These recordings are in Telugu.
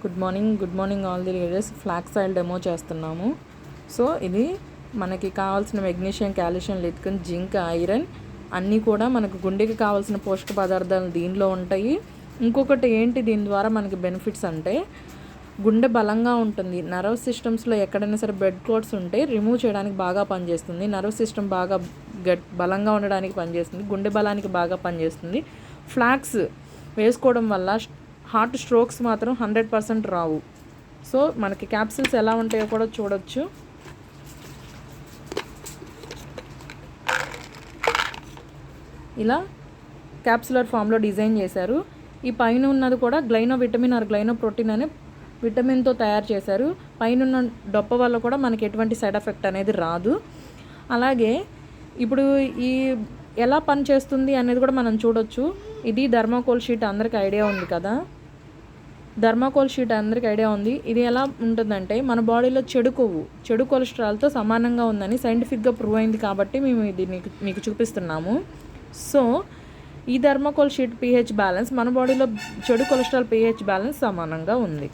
Good morning all the leaders. Flax oil demo చేస్తున్నాము. సో ఇది మనకి కావాల్సిన magnesium, calcium, lithium, zinc, iron అన్నీ కూడా మనకు గుండెకి కావాల్సిన పోషక పదార్థాలు దీనిలో ఉంటాయి. ఇంకొకటి ఏంటి దీని ద్వారా మనకి బెనిఫిట్స్ అంటే గుండె బలంగా ఉంటుంది. నర్వ్ సిస్టమ్స్లో ఎక్కడైనా సరే బ్లడ్ క్లాట్స్ ఉంటే రిమూవ్ చేయడానికి బాగా పనిచేస్తుంది. నర్వ్ సిస్టమ్ బాగా బలంగా ఉండడానికి పనిచేస్తుంది. గుండె బలానికి బాగా పనిచేస్తుంది. ఫ్లాక్స్ వేసుకోవడం వల్ల హార్ట్ స్ట్రోక్స్ మాత్రం 100% రావు. సో మనకి క్యాప్సిల్స్ ఎలా ఉంటాయో కూడా చూడొచ్చు. ఇలా క్యాప్సులర్ ఫామ్లో డిజైన్ చేశారు. ఈ పైన ఉన్నది కూడా గ్లైనో విటమిన్ ఆర్ గ్లైనో ప్రోటీన్ అనే విటమిన్తో తయారు చేశారు. పైన డొప్ప వల్ల కూడా మనకి ఎటువంటి సైడ్ ఎఫెక్ట్ అనేది రాదు. అలాగే ఇప్పుడు ఈ ఎలా పనిచేస్తుంది అనేది కూడా మనం చూడొచ్చు. ఇది థర్మాకోల్ షీట్ అందరికి ఐడియా ఉంది కదా. థర్మాకోల్ షీట్ అందరికి ఐడియా ఉంది. ఇది ఎలా ఉంటుందంటే మన బాడీలో చెడు కొలెస్ట్రాల్తో సమానంగా ఉందని సైంటిఫిక్గా ప్రూవ్ అయింది కాబట్టి మేము ఇది మీకు చూపిస్తున్నాము. సో ఈ థర్మాకోల్ షీట్ pH బ్యాలెన్స్ మన బాడీలో చెడు కొలెస్ట్రాల్ pH బ్యాలెన్స్ సమానంగా ఉంది.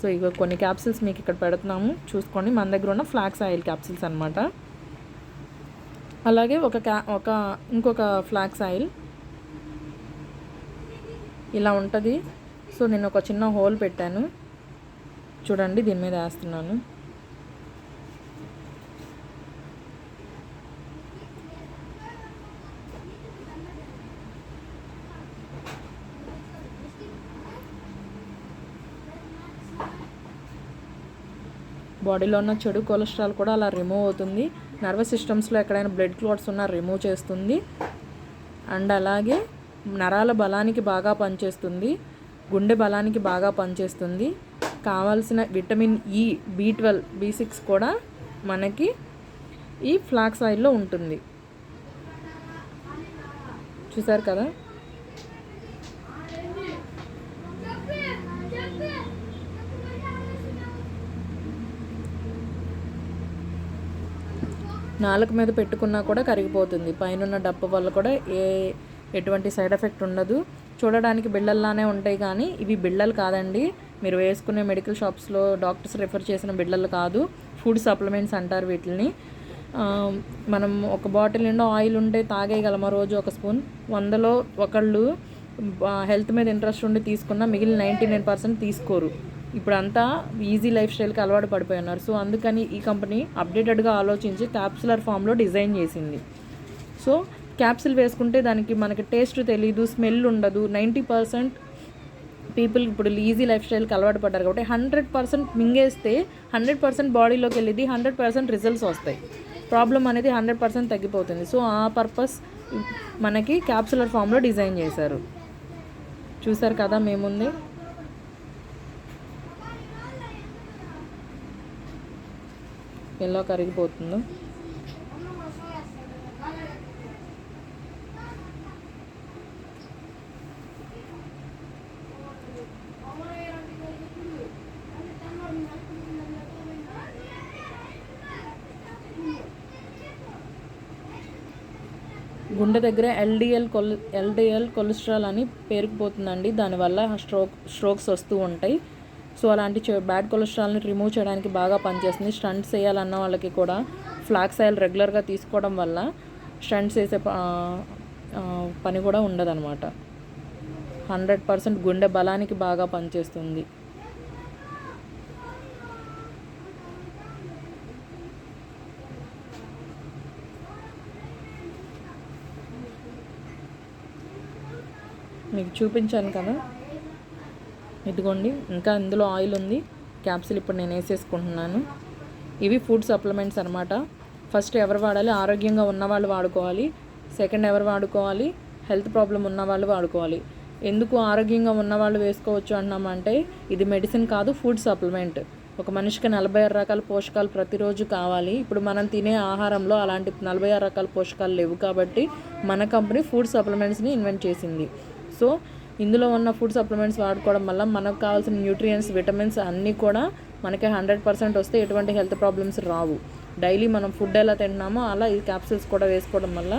సో ఇక కొన్ని క్యాప్సిల్స్ మీకు ఇక్కడ పెడుతున్నాము చూసుకోండి. మన దగ్గర ఉన్న ఫ్లాక్స్ ఆయిల్ క్యాప్సిల్స్ అనమాట. అలాగే ఇంకొక ఫ్లాక్స్ ఆయిల్ ఇలా ఉంటుంది. సో నేను ఒక చిన్న హోల్ పెట్టాను చూడండి, దీని మీద వేస్తున్నాను. బాడీలో ఉన్న చెడు కొలెస్ట్రాల్ కూడా అలా రిమూవ్ అవుతుంది. నర్వస్ సిస్టమ్స్లో ఎక్కడైనా బ్లడ్ క్లాట్స్ ఉన్నా రిమూవ్ చేస్తుంది. అండ్ అలాగే నరాల బలానికి బాగా పనిచేస్తుంది. గుండె బలానికి బాగా పనిచేస్తుంది. కావాల్సిన విటమిన్ E, B12, B6 కూడా మనకి ఈ ఫ్లాక్స్ ఆయిల్లో ఉంటుంది. చూసారు కదా. నాలుక మీద పెట్టుకున్నా కూడా కరిగిపోతుంది. పైన డప్ప వల్ల కూడా ఎటువంటి సైడ్ ఎఫెక్ట్ ఉండదు. చూడడానికి బిళ్ళల్లానే ఉంటాయి కానీ ఇవి బిళ్ళలు కాదండి. మీరు వేసుకునే మెడికల్ షాప్స్లో డాక్టర్స్ రిఫర్ చేసిన బిళ్ళలు కాదు. ఫుడ్ సప్లిమెంట్స్ అంటారు వీటిని. మనం ఒక బాటిల్ నిండా ఆయిల్ ఉంటే తాగేయగలమా రోజు ఒక స్పూన్? 100లో ఒకళ్ళు హెల్త్ మీద ఇంట్రెస్ట్ ఉండి తీసుకున్న మిగిలిన 99% తీసుకోరు. ఇప్పుడంతా ఈజీ లైఫ్ స్టైల్కి అలవాటు పడిపోయి ఉన్నారు. సో అందుకని ఈ కంపెనీ అప్డేటెడ్గా ఆలోచించి క్యాప్సులర్ ఫామ్లో డిజైన్ చేసింది. సో క్యాప్సిల్ వేసుకుంటే దానికి మనకి టేస్ట్ తెలీదు, స్మెల్ ఉండదు. 90% పీపుల్ ఇప్పుడు ఈజీ లైఫ్ స్టైల్కి అలవాటు పడ్డారు కాబట్టి 100% మింగేస్తే 100% బాడీలోకి వెళ్ళింది, 100% రిజల్ట్స్ వస్తాయి. ప్రాబ్లం అనేది 100% తగ్గిపోతుంది. సో ఆ పర్పస్ మనకి క్యాప్సులర్ ఫామ్లో డిజైన్ చేశారు. చూసారు కదా మేముంది. ఎలా కరిగిపోతుందో. గుండె దగ్గర ఎల్డిఎల్ కొలెస్ట్రాల్ అని పేరుకుపోతుందండి. దానివల్ల స్ట్రోక్స్ వస్తూ ఉంటాయి. సో అలాంటి బ్యాడ్ కొలెస్ట్రాల్ని రిమూవ్ చేయడానికి బాగా పనిచేస్తుంది. స్టంట్స్ వేయాలన్న వాళ్ళకి కూడా ఫ్లాక్స్ ఆయిల్ రెగ్యులర్గా తీసుకోవడం వల్ల స్టంట్స్ వేసే పని కూడా ఉండదన్నమాట. 100% గుండె బలానికి బాగా పనిచేస్తుంది. మీకు చూపించాను కదా, ఇదిగోండి. ఇంకా ఇందులో ఆయిల్ ఉంది. క్యాప్సిల్ ఇప్పుడు నేను వేసేసుకుంటున్నాను. ఇవి ఫుడ్ సప్లిమెంట్స్ అనమాట. ఫస్ట్ ఎవరు వాడాలి? ఆరోగ్యంగా ఉన్నవాళ్ళు వాడుకోవాలి. సెకండ్ ఎవరు వాడుకోవాలి? హెల్త్ ప్రాబ్లం ఉన్నవాళ్ళు వాడుకోవాలి. ఎందుకు ఆరోగ్యంగా ఉన్నవాళ్ళు వేసుకోవచ్చు అంటున్నామంటే ఇది మెడిసిన్ కాదు, ఫుడ్ సప్లిమెంట్. ఒక మనిషికి 46 రకాల పోషకాలు ప్రతిరోజు కావాలి. ఇప్పుడు మనం తినే ఆహారంలో అలాంటి 46 రకాల పోషకాలు లేవు కాబట్టి మన కంపెనీ ఫుడ్ సప్లిమెంట్స్ని ఇన్వెంట్ చేసింది. సో ఇందులో ఉన్న ఫుడ్ సప్లిమెంట్స్ వాడుకోవడం వల్ల మనకు కావాల్సిన న్యూట్రియంట్స్, విటమిన్స్ అన్నీ కూడా మనకి 100% వస్తే ఎటువంటి హెల్త్ ప్రాబ్లమ్స్ రావు. డైలీ మనం ఫుడ్ ఎలా తింటున్నామో అలా ఈ క్యాప్సిల్స్ కూడా వేసుకోవడం వల్ల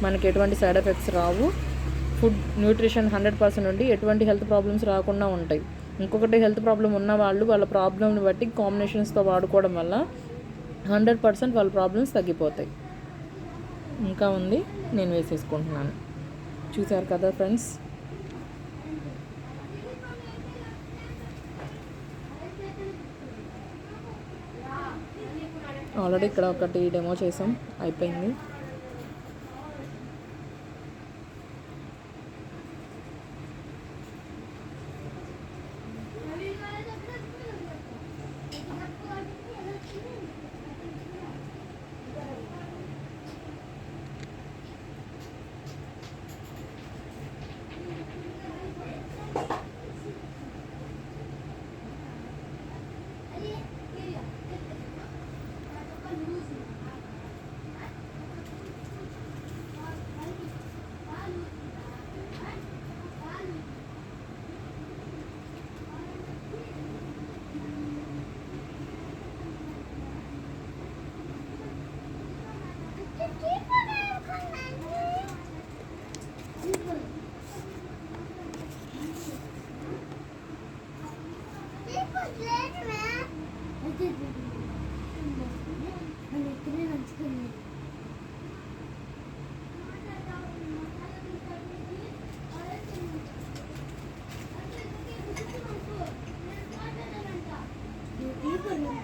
మనకి ఎటువంటి సైడ్ ఎఫెక్ట్స్ రావు. ఫుడ్ న్యూట్రిషన్ 100% ఉండి ఎటువంటి హెల్త్ ప్రాబ్లమ్స్ రాకుండా ఉంటాయి. ఇంకొకటి హెల్త్ ప్రాబ్లం ఉన్న వాళ్ళు వాళ్ళ ప్రాబ్లమ్ని బట్టి కాంబినేషన్స్తో వాడుకోవడం వల్ల 100% వాళ్ళ ప్రాబ్లమ్స్ తగ్గిపోతాయి. ఇంకా ఉంది, నేను వేసేసుకుంటున్నాను. చూసారు కదా ఫ్రెండ్స్. ఆల్రెడీ ఇక్కడ ఒకటి డెమో చేసాం, అయిపోయింది.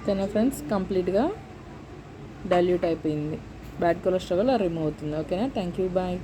ఓకేనా ఫ్రెండ్స్, కంప్లీట్గా డైల్యూట్ అయిపోయింది. బ్యాడ్ కొలెస్ట్రాల్ రిమూవ్ అవుతుంది. ఓకేనా, థ్యాంక్ యూ, బాయ్.